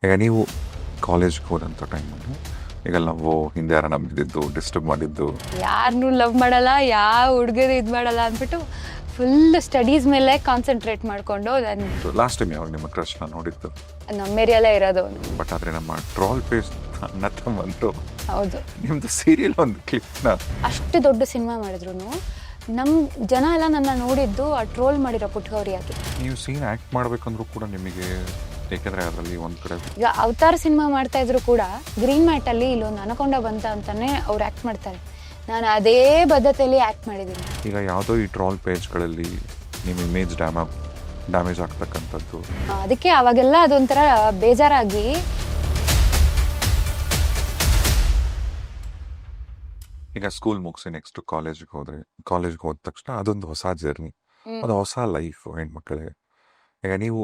ಈಗ ನೀವು ಕಾಲೇಜ್ಗೆ ಹೋದಂಥ ಟೈಮಲ್ಲಿ ಈಗ ನಾವು ಹಿಂದೆ ಯಾರನ್ನ ಬಿದ್ದಿದ್ದು ಡಿಸ್ಟರ್ಬ್ ಮಾಡಿದ್ದು ಯಾರನ್ನೂ ಲವ್ ಮಾಡಲ್ಲ, ಯಾವ ಹುಡುಗರು ಇದು ಮಾಡಲ್ಲ ಅಂದ್ಬಿಟ್ಟು ಫುಲ್ ಸ್ಟಡೀಸ್ ಮೇಲೆ ಕಾನ್ಸಂಟ್ರೇಟ್ ಮಾಡಿಕೊಂಡು ನಾನು ಲಾಸ್ಟ್ ಟೈಮ್ ಯಾವಾಗ ನಿಮ್ಮ ಕ್ರಶ್ನ ನೋಡಿದ್ದು? ನಮ್ಮ ಏರಿಯಲ್ಲೇ ಇರೋದು ಅವನು. ಬಟ್ ಆದರೆ ನಮ್ಮ ಟ್ರಾಲ್ ಪೇಜ್ ನತ್ತ ಬಂತು ಹೌದು, ನಿಮ್ಮದು ಸೀರಿಯಲ್ ಒಂದು ಕ್ಲಿಪ್ನ ಅಷ್ಟು ದೊಡ್ಡ ಸಿನಿಮಾ ಮಾಡಿದ್ರು ನಮ್ಮ ಜನ ಎಲ್ಲ ನನ್ನ ನೋಡಿದ್ದು ಆ ಟ್ರೋಲ್ ಮಾಡಿರೋ ಪುಟ್ಗೌರಿಯಾಗಿ. ನೀವು ಸೀನ್ ಆ್ಯಕ್ಟ್ ಮಾಡಬೇಕಂದ್ರೂ ಕೂಡ ನಿಮಗೆ, ಏಕೆಂದರೆ ಅದರಲ್ಲಿ ಒಂದು ಕಡೆ ಈಗ ಅವತಾರ ಸಿನಿಮಾ ಮಾಡ್ತಾ ಇದ್ರು ಕೂಡ ಗ್ರೀನ್ ಮ್ಯಾಟಲ್ಲಿ ಇಲ್ಲೊಂದು ಅನಕೊಂಡ ಬಂತ ಅಂತಾನೆ ಅವ್ರು ಆ್ಯಕ್ಟ್ ಮಾಡ್ತಾರೆ. ನಾನು ಅದೇ ಬದ್ಧತೆಯಲ್ಲಿ ಆ್ಯಕ್ಟ್ ಮಾಡಿದ್ದೀನಿ. ಈಗ ಯಾವುದೋ ಈ ಟ್ರಾಲ್ ಪೇಜ್ಗಳಲ್ಲಿ ನಿಮ್ಮ ಇಮೇಜ್ ಡ್ಯಾಮೇಜ್ ಆಗ್ತಕ್ಕಂಥದ್ದು, ಅದಕ್ಕೆ ಅವಾಗೆಲ್ಲ ಅದೊಂಥರ ಬೇಜಾರಾಗಿ ಈಗ ಸ್ಕೂಲ್ ಮುಗಿಸಿ ನೆಕ್ಸ್ಟ್ ಕಾಲೇಜ್ಗೆ ಹೋದ ತಕ್ಷಣ ಅದೊಂದು ಹೊಸ ಜರ್ನಿ, ಅದು ಹೊಸ ಲೈಫು ಹೆಣ್ಮಕ್ಳಿಗೆ. ಈಗ ನೀವು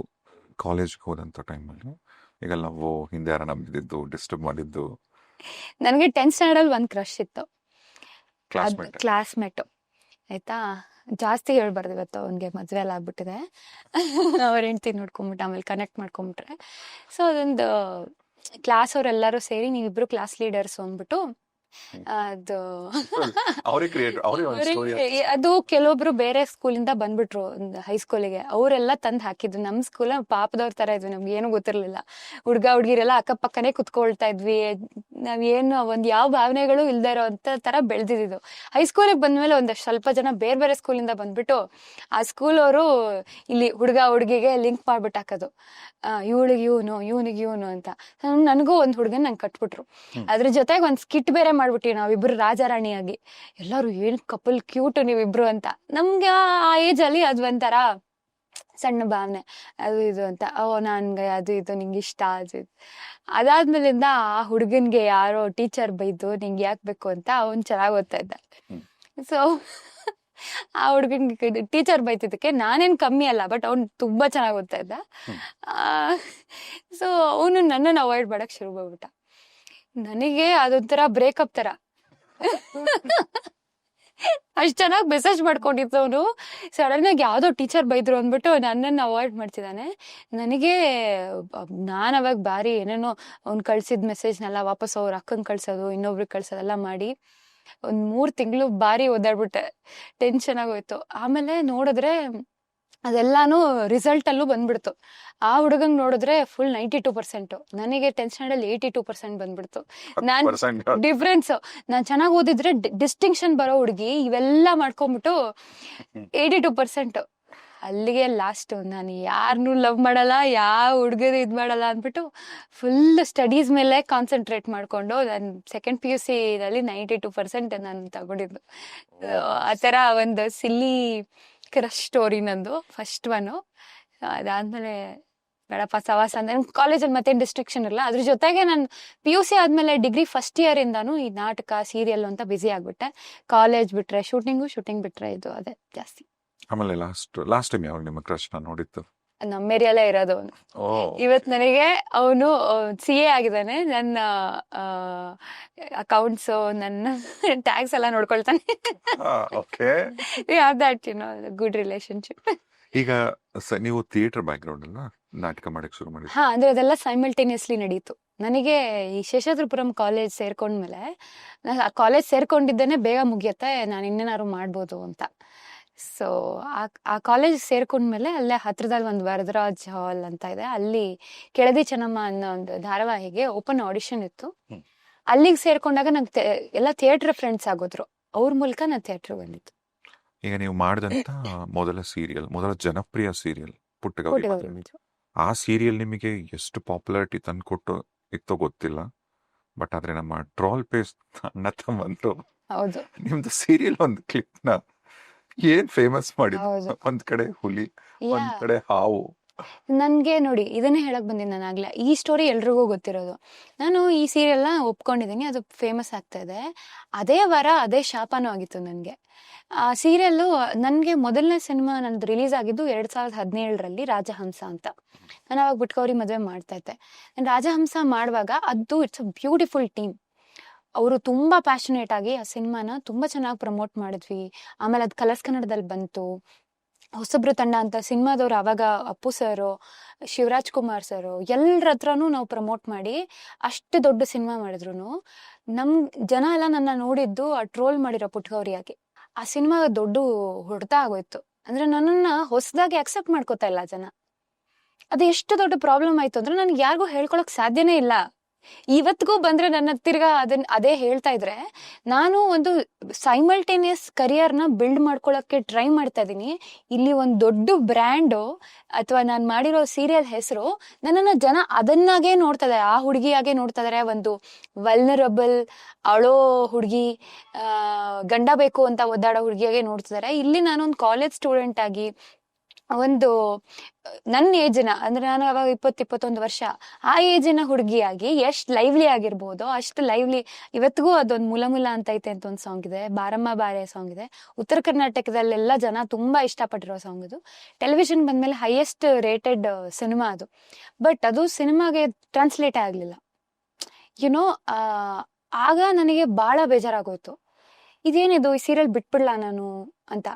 ಕಾಲೇಜ್ಗೆ ಹೋದಂಥ ಟೈಮಲ್ಲಿ ಈಗ ನಾವು ಹಿಂದೆ ಯಾರನ್ನ ಬಿದ್ದಿದ್ದು ಡಿಸ್ಟರ್ಬ್ ಮಾಡಿದ್ದು ನನಗೆ 10th ಸ್ಟ್ಯಾಂಡರ್ಡ್ ಒಂದು ಕ್ರಶ್ ಇತ್ತು, ಕ್ಲಾಸ್ಮೇಟ್ ಕ್ಲಾಸ್ಮೇಟು ಆಯ್ತಾ. ಜಾಸ್ತಿ ಹೇಳ್ಬಾರ್ದು, ಇವತ್ತು ಅವನಿಗೆ ಮದುವೆ ಎಲ್ಲ ಆಗ್ಬಿಟ್ಟಿದೆ. ಅವ್ರ ಹೆಂಡ್ತಿ ನೋಡ್ಕೊಂಬಿಟ್ಟು ಆಮೇಲೆ ಕನೆಕ್ಟ್ ಮಾಡ್ಕೊಂಬಿಟ್ರೆ. ಸೊ ಅದೊಂದು ಕ್ಲಾಸ್ ಅವರೆಲ್ಲರೂ ಸೇರಿ ನೀವಿಬ್ರು ಕ್ಲಾಸ್ ಲೀಡರ್ಸು ಅಂದ್ಬಿಟ್ಟು ಅದು ಅದು ಕೆಲವೊಬ್ರು ಬೇರೆ ಸ್ಕೂಲಿಂದ ಬಂದ್ಬಿಟ್ರು ಹೈಸ್ಕೂಲಿಗೆ. ಅವರೆಲ್ಲ ತಂದು ಹಾಕಿದ್ರು. ನಮ್ಮ ಸ್ಕೂಲ ಪಾಪದವ್ರ ತರ ಇದ್ವಿ, ನಮ್ಗೆ ಏನು ಗೊತ್ತಿರ್ಲಿಲ್ಲ. ಹುಡುಗಿರೆಲ್ಲ ಅಕ್ಕಪಕ್ಕನೇ ಕುತ್ಕೊಳ್ತಾ ಇದ್ವಿ. ನಾವೇನು ಒಂದ್ ಯಾವ ಭಾವನೆಗಳು ಇಲ್ದೇ ಇರೋ ಅಂತ ತರ ಬೆಳೆದಿದ್ದು. ಹೈಸ್ಕೂಲಿಗೆ ಬಂದ್ಮೇಲೆ ಒಂದಷ್ಟು ಸ್ವಲ್ಪ ಜನ ಬೇರೆ ಬೇರೆ ಸ್ಕೂಲಿಂದ ಬಂದ್ಬಿಟ್ಟು ಆ ಸ್ಕೂಲ್ ಅವರು ಇಲ್ಲಿ ಹುಡುಗಿಗೆ ಲಿಂಕ್ ಮಾಡ್ಬಿಟ್ಟು ಹಾಕೋದು, ಇವಳಿಗೆ ಇವನಿಗೆ ಇವನು ಅಂತ. ನನಗೂ ಒಂದ್ ಹುಡುಗನ್ ನಂಗೆ ಕಟ್ಬಿಟ್ರು. ಅದ್ರ ಜೊತೆಗೆ ಒಂದ್ ಸ್ಕಿಟ್ ಬೇರೆ ಮಾಡ್ಬಿಟ್ಟಿವಿ ನಾವಿಬ್ರು ರಾಜಾರಾಣಿಯಾಗಿ. ಎಲ್ಲರೂ ಏನ್ ಕಪಲ್ ಕ್ಯೂಟ್ ನೀವಿಬ್ರು ಅಂತ. ನಮ್ಗೆ ಆ ಏಜ್ ಅಲ್ಲಿ ಅದು ಒಂಥರ ಸಣ್ಣ ಭಾವನೆ, ಅದು ಇದು ಅಂತ. ನನ್ಗೆ ಅದು ಇದು ನಿಂಗೆ ಇಷ್ಟ ಅದು ಇದು. ಅದಾದ್ಮೇಲಿಂದ ಆ ಹುಡುಗನ್ಗೆ ಯಾರೋ ಟೀಚರ್ ಬೈದು ನಿಂಗೆ ಯಾಕೆ ಬೇಕು ಅಂತ ಅವ್ನು ಚೆನ್ನಾಗಿ ಓದ್ತಾ ಇದ್ದ. ಸೊ ಆ ಹುಡುಗನ್ಗೆ ಟೀಚರ್ ಬೈತಿದ್ದಕ್ಕೆ ನಾನೇನ್ ಕಮ್ಮಿ ಅಲ್ಲ, ಬಟ್ ಅವ್ನು ತುಂಬಾ ಚೆನ್ನಾಗಿ ಓದ್ತಾ ಇದ್ದ. ಸೊ ಅವನು ನನ್ನನ್ನು ಅವಾಯ್ಡ್ ಮಾಡಕ್ ಶುರು ಮಾಡ್ಬಿಟ್ಟ. ನನಗೆ ಅದೊಂಥರ ಬ್ರೇಕಪ್ ತರ. ಅಷ್ಟ್ ಚೆನ್ನಾಗಿ ಮೆಸೇಜ್ ಮಾಡ್ಕೊಂಡಿತ್ತು ಅವನು. ಸಡನ್ ಆಗಿ ಯಾವ್ದೋ ಟೀಚರ್ ಬೈದ್ರು ಅಂದ್ಬಿಟ್ಟು ನನ್ನನ್ನು ಅವಾಯ್ಡ್ ಮಾಡ್ತಿದ್ದಾನೆ. ನನಗೆ ನಾನು ಅವಾಗ ಬಾರಿ ಏನೇನೋ ಅವ್ನು ಕಳ್ಸಿದ್ ಮೆಸೇಜ್ನೆಲ್ಲ ವಾಪಸ್ ಅವ್ರ ಅಕ್ಕಂಗೆ ಕಳ್ಸೋದು, ಇನ್ನೊಬ್ರಿಗೆ ಕಳ್ಸೋದೆಲ್ಲ ಮಾಡಿ ಒಂದ್ 3 ತಿಂಗಳು ಬಾರಿ ಓದಾಡ್ಬಿಟ್ಟೆ. ಟೆನ್ಷನ್ ಆಗೋಯ್ತು. ಆಮೇಲೆ ನೋಡಿದ್ರೆ ಅದೆಲ್ಲಾನು ರಿಸಲ್ಟ್ ಅಲ್ಲೂ ಬಂದ್ಬಿಡ್ತು. ಆ ಹುಡುಗಂಗ್ ನೋಡಿದ್ರೆ ಫುಲ್ 92%, ನನಗೆ 10th ಸ್ಟ್ಯಾಂಡರ್ಡ್ 82% ಬಂದ್ಬಿಡ್ತು. ಡಿಫ್ರೆನ್ಸ್. ನಾನ್ ಚೆನ್ನಾಗಿ ಓದಿದ್ರೆ ಡಿಸ್ಟಿಂಕ್ಷನ್ ಬರೋ ಹುಡುಗಿ ಇವೆಲ್ಲ ಮಾಡ್ಕೊಂಡ್ಬಿಟ್ಟು 82%. ಅಲ್ಲಿಗೆ ಲಾಸ್ಟ್. ನಾನು ಯಾರನ್ನೂ ಲವ್ ಮಾಡಲ್ಲ, ಯಾವ ಹುಡುಗರು ಇದು ಮಾಡಲ್ಲ ಅಂದ್ಬಿಟ್ಟು ಫುಲ್ ಸ್ಟಡೀಸ್ ಮೇಲೆ ಕಾನ್ಸಂಟ್ರೇಟ್ ಮಾಡಿಕೊಂಡು ನಾನು ಸೆಕೆಂಡ್ PUC ನಲ್ಲಿ 92% ನಾನು ತಗೊಂಡಿದ್ದು. ಆ ಥರ ಒಂದು ಸಿಲ್ಲಿ ಕ್ರಶ್ ಸ್ಟೋರಿ ನಂದು ಫಸ್ಟ್ ಒನ್. ಅದಾದ್ಮೇಲೆ ಬೇಡಪ್ಪ ಸವಾಸ ಅಂದ್ರೆ ಕಾಲೇಜಲ್ಲಿ ಮತ್ತೇನು ಡಿಸ್ಟ್ರಿಕ್ಷನ್ ಇರಲ್ಲ. ಅದ್ರ ಜೊತೆಗೆ ನಾನು PUC ಆದ್ಮೇಲೆ ಡಿಗ್ರಿ ಫಸ್ಟ್ ಇಯರ್ ಇಂದಾನು ಈ ನಾಟಕ ಸೀರಿಯಲ್ ಅಂತ ಬ್ಯುಸಿ ಆಗ್ಬಿಟ್ಟೆ. ಕಾಲೇಜ್ ಬಿಟ್ರೆ ಶೂಟಿಂಗ್ ಬಿಟ್ರೆ ಇದು ಅದೇ ಜಾಸ್ತಿ. ಆಮೇಲೆ ಲಾಸ್ಟ್ ಟೈಮ್ ಯಾವಾಗ ನಿಮ್ಮ ಕ್ರಶ್ನ ನೋಡಿದ್ದು? ನಮ್ಮ ಏರಿಯಲ್ಲೇ ಇರೋದು ಅವನು. ಇವತ್ತು ನನಗೆ ಅವನು CA ಆಗಿದ್ದಾನೆ. ನನ್ನ ಅಕೌಂಟ್ಸ್, ನನ್ನ ಟ್ಯಾಕ್ಸ್ ಎಲ್ಲ ನೋಡ್ಕೊಳ್ತಾನೆ. Good relationship. ಈಗ ನೀವು ಥಿಯೇಟರ್ ಬ್ಯಾಕ್ಗ್ರೌಂಡ್ ಅಲ್ಲ, ನಾಟಕ ಮಾಡಕ್ ಶುರು ಮಾಡಿ? ಹಾ, ಅಂದ್ರೆ ಅದೆಲ್ಲ ಸೈಮಲ್ಟೇನಿಯಸ್ಲಿ ನಡೀತು. ನನಗೆ ಈ ಶೇಷಾದ್ರಿಪುರಂ ಕಾಲೇಜ್ ಸೇರ್ಕೊಂಡ್ಮೇಲೆ, ಕಾಲೇಜ್ ಸೇರ್ಕೊಂಡಿದ್ದೇನೆ ಬೇಗ ಮುಗಿಯತ್ತೆ, ನಾನು ಇನ್ನೇನಾದ್ರು ಮಾಡ್ಬೋದು ಅಂತ. ಸೊ ಆ ಕಾಲೇಜ್ ಸೇರ್ಕೊಂಡ್ಮೇಲೆ ಅಲ್ಲೇ ಹತ್ರದಲ್ಲಿ ಒಂದು ವರದರಾಜ್ ಹಾಲ್ ಅಂತ ಇದೆ, ಅಲ್ಲಿ ಕೆಳದಿ ಚೆನ್ನಮ್ಮ ಅನ್ನೋ ಒಂದು ಧಾರಾವಾಹಿಗೆ ಓಪನ್ ಆಡಿಷನ್ ಇತ್ತು. ಅಲ್ಲಿಗೆ ಸೇರ್ಕೊಂಡಾಗ ನಂಗೆ ಎಲ್ಲ ಥಿಯೇಟರ್ ಫ್ರೆಂಡ್ಸ್ ಆಗೋದ್ರು. ಅವ್ರ ಮೂಲಕ ನಾನು ಥಿಯೇಟರ್ ಬಂದಿತ್ತು. ಈಗ ನೀವು ಮಾಡಿದಂತ ಮೊದಲ ಜನಪ್ರಿಯ ಸೀರಿಯಲ್ ಪುಟ್ಟಗೌರಿ. ಆ ಸೀರಿಯಲ್ ನಿಮಗೆ ಎಷ್ಟು ಪಾಪ್ಯುಲಾರಿಟಿ ತಂದ್ಕೊಟ್ಟು ಇತ್ತೋ ಗೊತ್ತಿಲ್ಲ, ಬಟ್ ಆದ್ರೆ ನಮ್ಮ ಟ್ರಾಲ್ ಪೇಜ್ ನತ್ತ ಬಂತು. ಹೌದು, ನಿಮ್ದು ಸೀರಿಯಲ್ ಒಂದು ಕ್ಲಿಪ್ನ ಏನ್ ಫೇಮಸ್ ಮಾಡಿದ್ರು. ಒಂದ್ ಕಡೆ ಹುಲಿ, ಒಂದ್ ಕಡೆ ಹಾವು. ನನ್ಗೆ ನೋಡಿ, ಇದನ್ನೇ ಹೇಳಕ್ ಬಂದಿದ್ದೆ ನಾನಾಗ್ಲೇ. ಈ ಸ್ಟೋರಿ ಎಲ್ರಿಗೂ ಗೊತ್ತಿರೋದು. ನಾನು ಈ ಸೀರಿಯಲ್ನ ಒಪ್ಕೊಂಡಿದ್ದೀನಿ, ಅದು ಫೇಮಸ್ ಆಗ್ತಾ ಇದೆ. ಅದೇ ವಾರ ಅದೇ ಶಾಪನೂ ಆಗಿತ್ತು ನನಗೆ. ಆ ಸೀರಿಯಲ್ಲು ನನಗೆ ಮೊದಲನೇ ಸಿನಿಮಾ ನಂದು ರಿಲೀಸ್ ಆಗಿದ್ದು 2017ರಲ್ಲಿ ರಾಜಹಂಸ ಅಂತ. ನಾನು ಅವಾಗ ಬಿಟ್ಕೌರಿ ಮದುವೆ ಮಾಡ್ತಾ ಇದ್ದೆ. ನಾನು ರಾಜಹಂಸ ಮಾಡುವಾಗ ಅದು ಇಟ್ಸ್ ಅ ಬ್ಯೂಟಿಫುಲ್ ಟೀಮ್. ಅವರು ತುಂಬಾ ಪ್ಯಾಷನೇಟ್ ಆಗಿ ಆ ಸಿನಿಮಾನ ತುಂಬಾ ಚೆನ್ನಾಗಿ ಪ್ರಮೋಟ್ ಮಾಡಿದ್ವಿ. ಆಮೇಲೆ ಅದು ಕಲರ್ಸ್ ಕನ್ನಡದಲ್ಲಿ ಬಂತು. ಹೊಸಬ್ರು ತಂಡ ಅಂತ ಸಿನಿಮಾದವ್ರು ಅವಾಗ ಅಪ್ಪು ಸರು, ಶಿವರಾಜ್ ಕುಮಾರ್ ಸರು ಎಲ್ಲರ ಹತ್ರನೂ ನಾವು ಪ್ರಮೋಟ್ ಮಾಡಿ ಅಷ್ಟು ದೊಡ್ಡ ಸಿನಿಮಾ ಮಾಡಿದ್ರು ನಮ್ ಜನ ಎಲ್ಲ ನನ್ನ ನೋಡಿದ್ದು ಆ ಟ್ರೋಲ್ ಮಾಡಿರೋ ಪುಟ್ಗೌರಿಯಾಗಿ. ಆ ಸಿನಿಮಾ ದೊಡ್ಡ ಹೊಡೆತ ಆಗೋಯ್ತು. ಅಂದ್ರೆ ನನ್ನನ್ನ ಹೊಸದಾಗಿ ಅಕ್ಸೆಪ್ಟ್ ಮಾಡ್ಕೋತಾ ಇಲ್ಲ ಜನ. ಅದು ಎಷ್ಟು ದೊಡ್ಡ ಪ್ರಾಬ್ಲಮ್ ಆಯ್ತು ಅಂದ್ರೆ ನನ್ಗೆ ಯಾರಿಗೂ ಹೇಳ್ಕೊಳಕ್ ಸಾಧ್ಯನೇ ಇಲ್ಲ. ಇವತ್ತಿಗೂ ಬಂದ್ರೆ ನನ್ನ ತಿರ್ಗಾ ಅದೇ ಹೇಳ್ತಾ ಇದ್ರೆ, ನಾನು ಒಂದು ಸೈಮಲ್ಟೇನಿಯಸ್ ಕರಿಯರ್ನ ಬಿಲ್ಡ್ ಮಾಡ್ಕೊಳಕ್ಕೆ ಟ್ರೈ ಮಾಡ್ತಾ ಇದೀನಿ. ಇಲ್ಲಿ ಒಂದು ದೊಡ್ಡ ಬ್ರ್ಯಾಂಡು ಅಥವಾ ನಾನು ಮಾಡಿರೋ ಸೀರಿಯಲ್ ಹೆಸರು ನನ್ನನ್ನ ಜನ ಅದನ್ನಾಗೆ ನೋಡ್ತಾ ಇದಾರೆ, ಆ ಹುಡುಗಿಯಾಗೆ ನೋಡ್ತಾ ಇದಾರೆ. ಒಂದು ವಲ್ನರಬಲ್ ಅಳೋ ಹುಡುಗಿ, ಗಂಡ ಬೇಕು ಅಂತ ಒದ್ದಾಡೋ ಹುಡುಗಿಯಾಗೆ ನೋಡ್ತಿದ್ದಾರೆ. ಇಲ್ಲಿ ನಾನೊಂದು ಕಾಲೇಜ್ ಸ್ಟೂಡೆಂಟ್ ಆಗಿ ಒಂದು ನನ್ನ ಏಜಿನ, ಅಂದ್ರೆ ನಾನು ಅವಾಗ 21 ವರ್ಷ, ಆ ಏಜಿನ ಹುಡುಗಿಯಾಗಿ ಎಷ್ಟು ಲೈವ್ಲಿ ಆಗಿರ್ಬೋದು ಅಷ್ಟು ಲೈವ್ಲಿ. ಇವತ್ತಿಗೂ ಅದೊಂದು ಮುಲ ಮುಲ ಅಂತ ಐತೆ ಅಂತ ಒಂದು ಸಾಂಗ್ ಇದೆ, ಬಾರಮ್ಮ ಬಾರೆ ಸಾಂಗ್ ಇದೆ. ಉತ್ತರ ಕರ್ನಾಟಕದಲ್ಲೆಲ್ಲ ಜನ ತುಂಬಾ ಇಷ್ಟಪಟ್ಟಿರೋ ಸಾಂಗ್ ಅದು. ಟೆಲಿವಿಷನ್ ಬಂದ್ಮೇಲೆ ಹೈಯೆಸ್ಟ್ ರೇಟೆಡ್ ಸಿನಿಮಾ ಅದು. ಬಟ್ ಅದು ಸಿನಿಮಾಗೆ ಟ್ರಾನ್ಸ್ಲೇಟ್ ಆಗ್ಲಿಲ್ಲ. ಯುನೋ ಆಗ ನನಗೆ ಬಹಳ ಬೇಜಾರಾಗೋಯ್ತು. ಇದೇನಿದು, ಈ ಸೀರಿಯಲ್ ಬಿಟ್ಬಿಡ್ಲಾ ನಾನು ಅಂತ.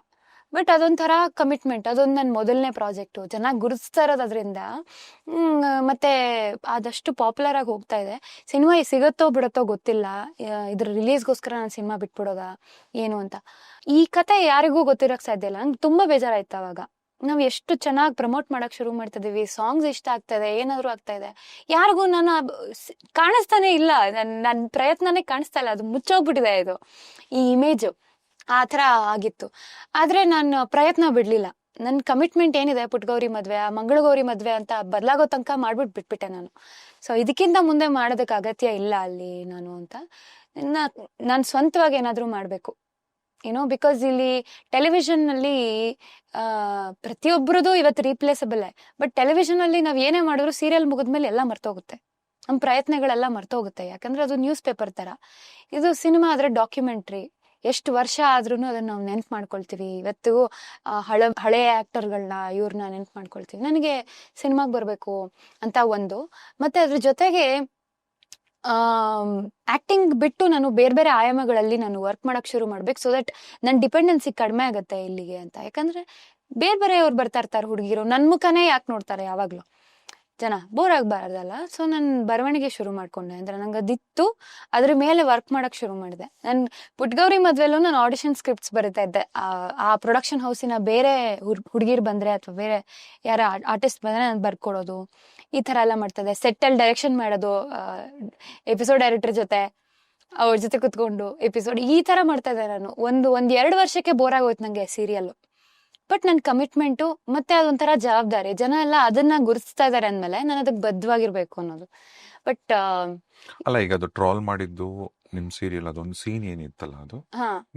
ಬಟ್ ಅದೊಂಥರ ಕಮಿಟ್ಮೆಂಟ್, ಅದೊಂದು ನನ್ನ ಮೊದಲನೇ ಪ್ರಾಜೆಕ್ಟು, ಚೆನ್ನಾಗಿ ಗುರುತಿಸ್ತಾ ಇರೋದು ಅದರಿಂದ. ಮತ್ತೆ ಆದಷ್ಟು ಪಾಪ್ಯುಲರ್ ಆಗಿ ಹೋಗ್ತಾ ಇದೆ. ಸಿನಿಮಾ ಸಿಗುತ್ತೋ ಬಿಡುತ್ತೋ ಗೊತ್ತಿಲ್ಲ, ಇದ್ರ ರಿಲೀಸ್ಗೋಸ್ಕರ ನಾನು ಸಿನಿಮಾ ಬಿಟ್ಬಿಡೋದಾ ಏನು ಅಂತ. ಈ ಕತೆ ಯಾರಿಗೂ ಗೊತ್ತಿರೋಕ್ ಸಾಧ್ಯ ಇಲ್ಲ. ನಂಗೆ ತುಂಬಾ ಬೇಜಾರಾಯ್ತು ಅವಾಗ. ನಾವು ಎಷ್ಟು ಚೆನ್ನಾಗಿ ಪ್ರಮೋಟ್ ಮಾಡಕ್ ಶುರು ಮಾಡ್ತಿದೀವಿ, ಸಾಂಗ್ಸ್ ಇಷ್ಟ ಆಗ್ತಾ ಇದೆ, ಏನಾದ್ರು ಆಗ್ತಾ ಇದೆ, ಯಾರಿಗೂ ನಾನು ಕಾಣಿಸ್ತಾನೆ ಇಲ್ಲ, ನನ್ನ ಪ್ರಯತ್ನನೇ ಕಾಣಿಸ್ತಾ ಇಲ್ಲ. ಅದು ಮುಚ್ಚೋಗ್ಬಿಟ್ಟಿದೆ ಇದು, ಈ ಇಮೇಜು ಆ ಥರ ಆಗಿತ್ತು. ಆದ್ರೆ ನಾನು ಪ್ರಯತ್ನ ಬಿಡ್ಲಿಲ್ಲ. ನನ್ನ ಕಮಿಟ್ಮೆಂಟ್ ಏನಿದೆ, ಪುಟ್ಗೌರಿ ಮದ್ವೆ, ಮಂಗಳಗೌರಿ ಮದ್ವೆ ಅಂತ ಬದಲಾಗೋ ತನಕ ಬಿಟ್ಬಿಟ್ಟೆ ನಾನು. ಸೊ ಇದಕ್ಕಿಂತ ಮುಂದೆ ಮಾಡೋದಕ್ಕೆ ಅಗತ್ಯ ಇಲ್ಲ ಅಲ್ಲಿ ನಾನು ಅಂತ. ನಾನು ಸ್ವಂತವಾಗಿ ಏನಾದ್ರೂ ಮಾಡ್ಬೇಕು, ಬಿಕಾಸ್ ಇಲ್ಲಿ ಟೆಲಿವಿಷನ್ ಅಲ್ಲಿ ಪ್ರತಿಯೊಬ್ಬರದು ಇವತ್ತು ರೀಪ್ಲೇಸಬಲ್. ಬಟ್ ಟೆಲಿವಿಷನ್ ಅಲ್ಲಿ ನಾವ್ ಏನೇ ಮಾಡಿದ್ರು ಸೀರಿಯಲ್ ಮುಗಿದ್ಮೇಲೆ ಎಲ್ಲ ಮರ್ತೋಗುತ್ತೆ, ನಮ್ಮ ಪ್ರಯತ್ನಗಳೆಲ್ಲ ಮರ್ತೋಗುತ್ತೆ. ಯಾಕಂದ್ರೆ ಅದು ನ್ಯೂಸ್ ಪೇಪರ್ ತರ. ಇದು ಸಿನಿಮಾ ಆದ್ರೆ ಡಾಕ್ಯುಮೆಂಟ್ರಿ, ಎಷ್ಟು ವರ್ಷ ಆದ್ರೂ ಅದನ್ನ ನಾವು ನೆನ್ಪು ಮಾಡ್ಕೊಳ್ತೀವಿ. ಇವತ್ತು ಹಳೆ ಆಕ್ಟರ್ಗಳನ್ನ ಇವ್ರನ್ನ ನೆನ್ಪು ಮಾಡ್ಕೊಳ್ತೀವಿ. ನನಗೆ ಸಿನಿಮಾಗ್ ಬರ್ಬೇಕು ಅಂತ ಒಂದು, ಮತ್ತೆ ಅದ್ರ ಜೊತೆಗೆ ಆಕ್ಟಿಂಗ್ ಬಿಟ್ಟು ನಾನು ಬೇರೆ ಬೇರೆ ಆಯಾಮಗಳಲ್ಲಿ ನಾನು ವರ್ಕ್ ಮಾಡಕ್ ಶುರು ಮಾಡ್ಬೇಕು. ಸೊ ದಟ್ ನನ್ನ ಡಿಪೆಂಡೆನ್ಸಿ ಕಡಿಮೆ ಆಗತ್ತೆ ಇಲ್ಲಿಗೆ ಅಂತ. ಯಾಕಂದ್ರೆ ಬೇರೆ ಬೇರೆಯವ್ರು ಬರ್ತಾ ಇರ್ತಾರೆ ಹುಡುಗಿರು, ನನ್ ಮುಖನೇ ಯಾಕೆ ನೋಡ್ತಾರೆ ಯಾವಾಗ್ಲೂ ಜನ, ಬೋರ್ ಆಗ್ಬಾರ್ದಲ್ಲ. ಸೊ ನಾನು ಬರವಣಿಗೆ ಶುರು ಮಾಡ್ಕೊಂಡೆ. ಅಂದ್ರೆ ನಂಗೆ ಅದಿತ್ತು, ಅದ್ರ ಮೇಲೆ ವರ್ಕ್ ಮಾಡಕ್ ಶುರು ಮಾಡಿದೆ. ನನ್ ಪುಟ್ಗೌರಿ ಮದ್ವೆಲ್ಲೂ ನಾನು ಆಡಿಷನ್ ಸ್ಕ್ರಿಪ್ಟ್ಸ್ ಬರಿತಾ ಇದ್ದೆ. ಆ ಪ್ರೊಡಕ್ಷನ್ ಹೌಸಿನ ಬೇರೆ ಹುಡುಗಿರ್ ಬಂದ್ರೆ ಅಥವಾ ಬೇರೆ ಯಾರ ಆರ್ಟಿಸ್ಟ್ ಬಂದ್ರೆ ನಾನು ಬರ್ಕೊಡೋದು, ಈ ತರ ಎಲ್ಲ ಮಾಡ್ತದೆ. ಸೆಟ್ಟಲ್ಲಿ ಡೈರೆಕ್ಷನ್ ಮಾಡೋದು, ಎಪಿಸೋಡ್ ಡೈರೆಕ್ಟರ್ ಜೊತೆ ಅವ್ರ ಜೊತೆ ಕುತ್ಕೊಂಡು ಎಪಿಸೋಡ್ ಈ ತರ ಮಾಡ್ತಾ ಇದ್ದೆ ನಾನು. ಒಂದ್ 2 ವರ್ಷಕ್ಕೆ ಬೋರ್ ಆಗೋಯ್ತು ನಂಗೆ ಸೀರಿಯಲ್. ಬಟ್ ನನ್ ಕಮಿಟ್ಮೆಂಟು ಮತ್ತೆ ಅದೊಂಥರ ಜವಾಬ್ದಾರಿ, ಜನ ಎಲ್ಲ ಅದನ್ನ ಗುರುತಿಸ್ತಾ ಇದಾರೆ ಅಂದ್ಮೇಲೆ ನಾನು ಅದಕ್ಕೆ ಬದ್ಧವಾಗಿರ್ಬೇಕು ಅನ್ನೋದು. ಬಟ್ ಅಲ್ಲ, ಈಗ ಅದು ಟ್ರಾಲ್ ಮಾಡಿದ್ದು ನಿಮ್ ಸೀರಿಯಲ್ ಅದೊಂದು ಸೀನ್ ಏನಿತ್ತಲ್ಲ, ಅದು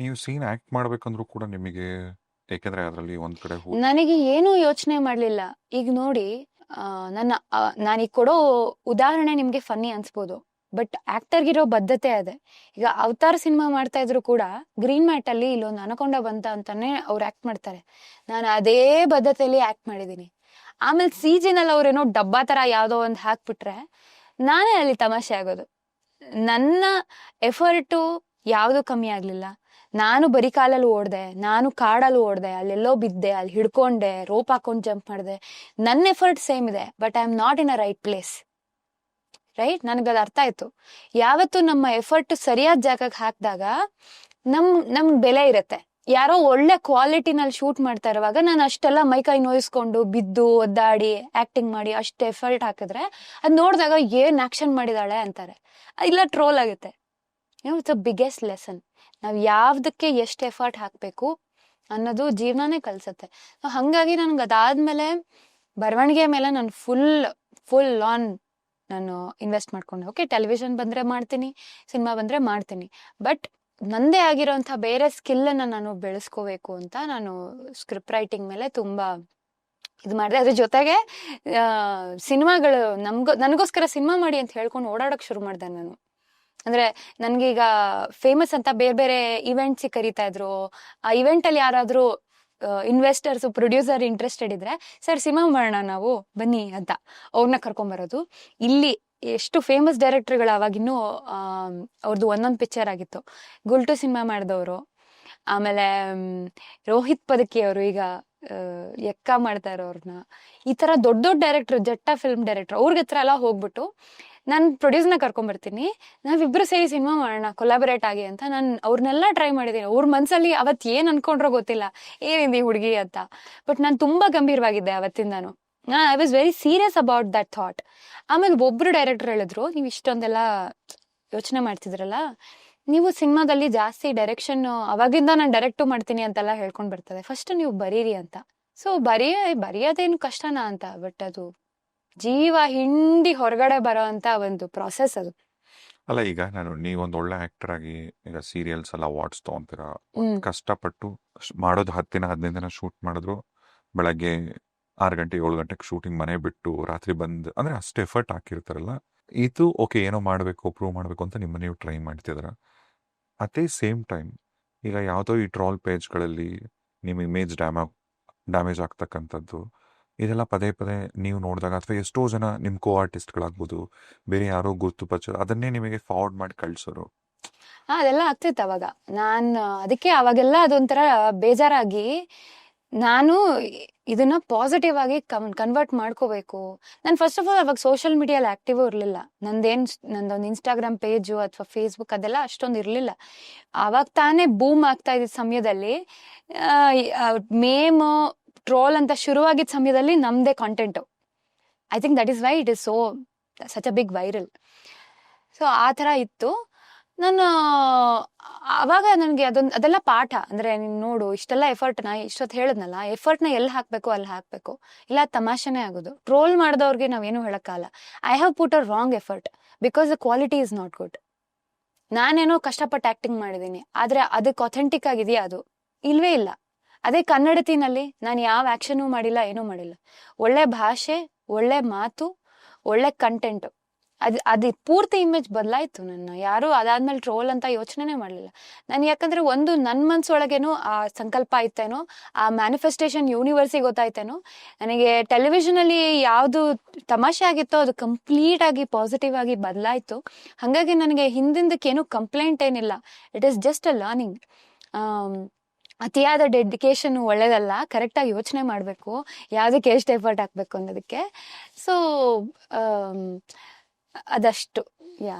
ನೀವು ಸೀನ್ ಆಕ್ಟ್ ಮಾಡ್ಬೇಕಂದ್ರೂ ಕೂಡ ನಿಮಗೆ, ಯಾಕಂದ್ರೆ ಅದರಲ್ಲಿ ಒಂದ್ ಕಡೆ ನನಗೆ ಏನು ಯೋಚನೆ ಮಾಡ್ಲಿಲ್ಲ. ಈಗ ನೋಡಿ, ನಾನೀಗ ಕೊಡೋ ಉದಾಹರಣೆ ನಿಮ್ಗೆ ಫನ್ನಿ ಅನ್ಸ್ಬೋದು, ಬಟ್ ಆಕ್ಟರ್ಗಿರೋ ಬದ್ಧತೆ ಅದೇ. ಈಗ ಅವತಾರ್ ಸಿನಿಮಾ ಮಾಡ್ತಾ ಇದ್ರು ಕೂಡ ಗ್ರೀನ್ ಮ್ಯಾಟ್ ಅಲ್ಲಿ ಇಲ್ಲೊಂದು ಅನಕೊಂಡ ಬಂತ ಅಂತಾನೆ ಅವ್ರು ಆಕ್ಟ್ ಮಾಡ್ತಾರೆ. ನಾನು ಅದೇ ಬದ್ಧತೆಯಲ್ಲಿ ಆಕ್ಟ್ ಮಾಡಿದೀನಿ. ಆಮೇಲೆ CG-ನಲ್ಲಿ ಅವ್ರೇನೋ ಡಬ್ಬಾ ತರ ಯಾವ್ದೋ ಒಂದ್ ಹಾಕ್ಬಿಟ್ರೆ ನಾನೇ ಅಲ್ಲಿ ತಮಾಷೆ ಆಗೋದು. ನನ್ನ ಎಫರ್ಟು ಯಾವ್ದು ಕಮ್ಮಿ ಆಗ್ಲಿಲ್ಲ. ನಾನು ಬರೀ ಕಾಲಲ್ಲಿ ಓಡ್ದೆ, ನಾನು ಕಾಡಲ್ಲಿ ಓಡ್ದೆ, ಅಲ್ಲೆಲ್ಲೋ ಬಿದ್ದೆ, ಅಲ್ಲಿ ಹಿಡ್ಕೊಂಡೆ, ರೋಪ್ ಹಾಕೊಂಡ್ ಜಂಪ್ ಮಾಡಿದೆ. ನನ್ನ ಎಫರ್ಟ್ ಸೇಮ್ ಇದೆ, but I am not in a right place. Right? ನನಗದು ಅರ್ಥ ಆಯ್ತು. ಯಾವತ್ತು ನಮ್ಮ ಎಫರ್ಟ್ ಸರಿಯಾದ ಜಾಗಕ್ಕೆ ಹಾಕಿದಾಗ ನಮ್ ಬೆಲೆ ಇರತ್ತೆ. ಯಾರೋ ಒಳ್ಳೆ ಕ್ವಾಲಿಟಿನಲ್ಲಿ ಶೂಟ್ ಮಾಡ್ತಾ ಇರುವಾಗ ನಾನು ಅಷ್ಟೆಲ್ಲ ಮೈಕೈ ನೋಯಿಸ್ಕೊಂಡು ಬಿದ್ದು ಒದ್ದಾಡಿ ಆಕ್ಟಿಂಗ್ ಮಾಡಿ ಅಷ್ಟು ಎಫರ್ಟ್ ಹಾಕಿದ್ರೆ ಅದ್ ನೋಡಿದಾಗ ಏನ್ ಆಕ್ಷನ್ ಮಾಡಿದಾಳೆ ಅಂತಾರೆ, ಇಲ್ಲ ಟ್ರೋಲ್ ಆಗುತ್ತೆ. It's a biggest lesson. ನಾವ್ ಯಾವ್ದಕ್ಕೆ ಎಷ್ಟು ಎಫರ್ಟ್ ಹಾಕ್ಬೇಕು ಅನ್ನೋದು ಜೀವನನೇ ಕಲ್ಸತ್ತೆ. ಹಂಗಾಗಿ ನನ್ಗೆ ಅದಾದ್ಮೇಲೆ ಬರವಣಿಗೆ ಮೇಲೆ ನಾನು ಫುಲ್ ಆನ್ ನಾನು ಇನ್ವೆಸ್ಟ್ ಮಾಡ್ಕೊಂಡೆ. ಓಕೆ, ಟೆಲಿವಿಷನ್ ಬಂದ್ರೆ ಮಾಡ್ತೀನಿ, ಸಿನಿಮಾ ಬಂದ್ರೆ ಮಾಡ್ತೀನಿ, ಬಟ್ ನಂದೇ ಆಗಿರೋಂಥ ಬೇರೆ ಸ್ಕಿಲ್ ಅನ್ನ ನಾನು ಬೆಳೆಸ್ಕೋಬೇಕು ಅಂತ ನಾನು ಸ್ಕ್ರಿಪ್ಟ್ ರೈಟಿಂಗ್ ಮೇಲೆ ತುಂಬಾ ಇದು ಮಾಡಿದೆ. ಅದ್ರ ಜೊತೆಗೆ ಸಿನಿಮಾಗಳು ನನಗೋಸ್ಕರ ಸಿನಿಮಾ ಮಾಡಿ ಅಂತ ಹೇಳ್ಕೊಂಡು ಓಡಾಡಕ್ ಶುರು ಮಾಡಿದೆ ನಾನು. ಅಂದ್ರೆ ನನ್ಗೀಗ ಫೇಮಸ್ ಅಂತ ಬೇರೆ ಇವೆಂಟ್ಸ್ ಕರೀತಾ ಇದ್ರು. ಆ ಇವೆಂಟ್ ಅಲ್ಲಿ ಯಾರಾದ್ರೂ ಇನ್ವೆಸ್ಟರ್ಸ್, ಪ್ರೊಡ್ಯೂಸರ್ ಇಂಟ್ರೆಸ್ಟೆಡ್ ಇದ್ರೆ, ಸರ್ ಸಿನಿಮಾ ಮಾಡೋಣ ನಾವು ಬನ್ನಿ ಅಂತ ಅವ್ರನ್ನ ಕರ್ಕೊಂಬರೋದು. ಇಲ್ಲಿ ಎಷ್ಟು ಫೇಮಸ್ ಡೈರೆಕ್ಟರ್ಗಳು ಅವಾಗಿನ್ನೂ ಅವ್ರದ್ದು ಒಂದೊಂದು ಪಿಕ್ಚರ್ ಆಗಿತ್ತು. ಗುಲ್ಟು ಸಿನಿಮಾ ಮಾಡಿದವರು, ಆಮೇಲೆ ರೋಹಿತ್ ಪದಕಿ ಅವರು ಈಗ ಎಕ್ಕ ಮಾಡ್ತಾರೆ ಅವ್ರನ್ನ. ಈ ತರ ದೊಡ್ಡ ದೊಡ್ಡ ಡೈರೆಕ್ಟರ್, ಜಟ್ಟ ಫಿಲ್ಮ್ ಡೈರೆಕ್ಟರ್ ಅವ್ರಿಗೆ ಹತ್ರ ಎಲ್ಲ ಹೋಗ್ಬಿಟ್ಟು ನಾನು ಪ್ರೊಡ್ಯೂಸ್ನ ಕರ್ಕೊಂಡ್ಬರ್ತೀನಿ, ನಾವಿಬ್ರು ಸೇರಿ ಸಿನಿಮಾ ಮಾಡೋಣ ಕೊಲಾಬರೇಟ್ ಆಗಿ ಅಂತ ನಾನು ಅವ್ರನ್ನೆಲ್ಲ ಟ್ರೈ ಮಾಡಿದ್ದೀನಿ. ಅವ್ರ ಮನ್ಸಲ್ಲಿ ಅವತ್ತು ಏನ್ ಅನ್ಕೊಂಡ್ರೋ ಗೊತ್ತಿಲ್ಲ, ಏನಿದೆ ಹುಡುಗಿ ಅಂತ. ಬಟ್ ನಾನು ತುಂಬಾ ಗಂಭೀರವಾಗಿದ್ದೆ ಅವತ್ತಿಂದಾನು. I was very serious about that thought. ಆಮೇಲೆ ಒಬ್ರು ಡೈರೆಕ್ಟರ್ ಹೇಳಿದ್ರು, ನೀವು ಇಷ್ಟೊಂದೆಲ್ಲ ಯೋಚನೆ ಮಾಡ್ತಿದ್ರಲ್ಲ, ನೀವು ಸಿನಿಮಾದಲ್ಲಿ ಜಾಸ್ತಿ ಡೈರೆಕ್ಷನ್ ಅವಾಗಿಂದ ನಾನು ಡೈರೆಕ್ಟು ಮಾಡ್ತೀನಿ ಅಂತೆಲ್ಲ ಹೇಳ್ಕೊಂಡ್ ಬರ್ತದೆ, ಫಸ್ಟ್ ನೀವು ಬರೀರಿ ಅಂತ. ಸೊ ಬರೆಯೋದೇನು ಕಷ್ಟನಾ ಅಂತ. ಬಟ್ ಅದು ಜೀವ ಹಿಂಡಿ ಹೊರಗಡೆ ಬರೋ ಅಂತ ಒಂದು ಪ್ರಾಸೆಸ್ ಅದು. ಅಲ್ಲ, ಈಗ ನೀವೊಂದು ಒಳ್ಳೆ ಆಕ್ಟರ್ ಆಗಿ ಈಗ ಸೀರಿಯಲ್ಸ್ ಎಲ್ಲ ಅವಾರ್ಡ್ಸ್ ತಗೊಂತೀರಾ, ಕಷ್ಟಪಟ್ಟು ಮಾಡೋದು 10 ದಿನ 15 ದಿನ ಶೂಟ್ ಮಾಡಿದ್ರು, ಬೆಳಗ್ಗೆ 6 ಗಂಟೆ 7 ಗಂಟೆಗೆ ಶೂಟಿಂಗ್ ಮನೆ ಬಿಟ್ಟು ರಾತ್ರಿ ಬಂದು, ಅಂದ್ರೆ ಅಷ್ಟು ಎಫರ್ಟ್ ಹಾಕಿರ್ತಾರಲ್ಲ, ಇದು ಓಕೆ ಏನೋ ಮಾಡಬೇಕು ಪ್ರೂವ್ ಮಾಡಬೇಕು ಅಂತ ನೀವು ಟ್ರೈ ಮಾಡ್ತಿದಾರ. ಅಟ್ ದಿ ಸೇಮ್ ಟೈಮ್ ಈಗ ಯಾವುದೋ ಈ ಟ್ರಾಲ್ ಪೇಜ್ಗಳಲ್ಲಿ ನಿಮ್ಮ ಇಮೇಜ್ ಡ್ಯಾಮೇಜ್ ಆಗ್ತಕ್ಕಂಥದ್ದು, ಇದೆಲ್ಲ ಪದೇ ಪದೇ ನೀವು ನೋಡಿದಾಗ, ಅಥವಾ ಎಷ್ಟೋ ಜನ ನಿಮ್ಮ ಕೋ ಆರ್ಟಿಸ್ಟ್ಗಳಾಗ್ಬೋದು, ಬೇರೆ ಯಾರೋ ಗುರುತು ಅದನ್ನೇ ನಿಮಗೆ ಫಾರ್ವರ್ಡ್ ಮಾಡಿ ಕಳ್ಸೋರು. ಅದೆಲ್ಲ ಆಗ್ತಿತ್ತು ಅವಾಗ. ನಾನು ಅದಕ್ಕೆ ಅವಾಗೆಲ್ಲ ಅದೊಂಥರ ಬೇಜಾರಾಗಿ, ನಾನು ಇದನ್ನ ಪಾಸಿಟಿವ್ ಆಗಿ ಕನ್ವರ್ಟ್ ಮಾಡ್ಕೋಬೇಕು. ನಾನು ಫಸ್ಟ್ ಆಫ್ ಆಲ್ ಅವಾಗ ಸೋಷಿಯಲ್ ಮೀಡಿಯಲ್ಲಿ ಆಕ್ಟಿವ್ ಇರಲಿಲ್ಲ. ನಂದೊಂದು ಇನ್ಸ್ಟಾಗ್ರಾಮ್ ಪೇಜು ಅಥವಾ ಫೇಸ್ಬುಕ್ ಅದೆಲ್ಲ ಅಷ್ಟೊಂದು ಇರಲಿಲ್ಲ. ಆವಾಗ ತಾನೇ ಬೂಮ್ ಆಗ್ತಾ ಇದ್ದ ಸಮಯದಲ್ಲಿ, ಮೇಮ್ ಟ್ರೋಲ್ ಅಂತ ಶುರುವಾಗಿದ್ದ ಸಮಯದಲ್ಲಿ ನಮ್ದೇ content. I think that is why it is so such a big viral. So ಆ ಥರ ಇತ್ತು. ನಾನು ಅವಾಗ ನನಗೆ ಅದೆಲ್ಲ ಪಾಠ. ಅಂದ್ರೆ ನೀನು ನೋಡು, ಇಷ್ಟೆಲ್ಲ ಎಫರ್ಟ್ನ ಇಷ್ಟೊತ್ತು ಹೇಳಿದ್ನಲ್ಲ, ಎಫರ್ಟ್ನ ಎಲ್ಲಿ ಹಾಕ್ಬೇಕು ಅಲ್ಲಿ ಹಾಕ್ಬೇಕು, ಇಲ್ಲ ತಮಾಷೆನೇ ಆಗೋದು. ಟ್ರೋಲ್ ಮಾಡಿದವ್ರಿಗೆ ನಾವೇನು ಹೇಳಕ್ಕಾಗಲ್ಲ. I have put a wrong effort because the quality is not good. ನಾನೇನೋ ಕಷ್ಟಪಟ್ಟು ಆಕ್ಟಿಂಗ್ ಮಾಡಿದ್ದೀನಿ, ಆದ್ರೆ ಅದಕ್ಕೆ ಅಥೆಂಟಿಕ್ ಆಗಿದೆಯಾ? ಅದು ಇಲ್ವೇ ಇಲ್ಲ. ಅದೇ ಕನ್ನಡತಿನಲ್ಲಿ ನಾನು ಯಾವ ಆಕ್ಷನೂ ಮಾಡಿಲ್ಲ, ಏನೂ ಮಾಡಿಲ್ಲ. ಒಳ್ಳೆ ಭಾಷೆ, ಒಳ್ಳೆ ಮಾತು, ಒಳ್ಳೆ ಕಂಟೆಂಟು, ಅದು ಪೂರ್ತಿ ಇಮೇಜ್ ಬದಲಾಯ್ತು. ನನ್ನ ಯಾರು ಅದಾದ್ಮೇಲೆ ಟ್ರೋಲ್ ಅಂತ ಯೋಚನೆನೇ ಮಾಡಲಿಲ್ಲ ನಾನು. ಯಾಕಂದ್ರೆ ಒಂದು ನನ್ನ ಮನ್ಸೊಳಗೇನೋ ಆ ಸಂಕಲ್ಪ ಆಯ್ತೇನೋ, ಆ ಮ್ಯಾನಿಫೆಸ್ಟೇಷನ್ ಯೂನಿವರ್ಸಿಗೆ ಗೊತ್ತಾಯ್ತೇನೋ. ನನಗೆ ಟೆಲಿವಿಷನ್ ಅಲ್ಲಿ ಯಾವ್ದು ತಮಾಷೆ ಆಗಿತ್ತೋ ಅದು ಕಂಪ್ಲೀಟ್ ಆಗಿ ಪಾಸಿಟಿವ್ ಆಗಿ ಬದಲಾಯ್ತು. ಹಾಗಾಗಿ ನನಗೆ ಹಿಂದಿಂದಕ್ಕೇನು ಕಂಪ್ಲೇಂಟ್ ಏನಿಲ್ಲ. It is just a learning. ಅತಿಯಾದ ಡೆಡಿಕೇಶನ್ ಒಳ್ಳೇದಲ್ಲ, ಕರೆಕ್ಟಾಗಿ ಯೋಚನೆ ಮಾಡಬೇಕು ಯಾವುದಕ್ಕೆ ಎಷ್ಟು ಎಫರ್ಟ್ ಹಾಕ್ಬೇಕು ಅನ್ನೋದಕ್ಕೆ. ಸೊ ಅದಷ್ಟು ಯಾ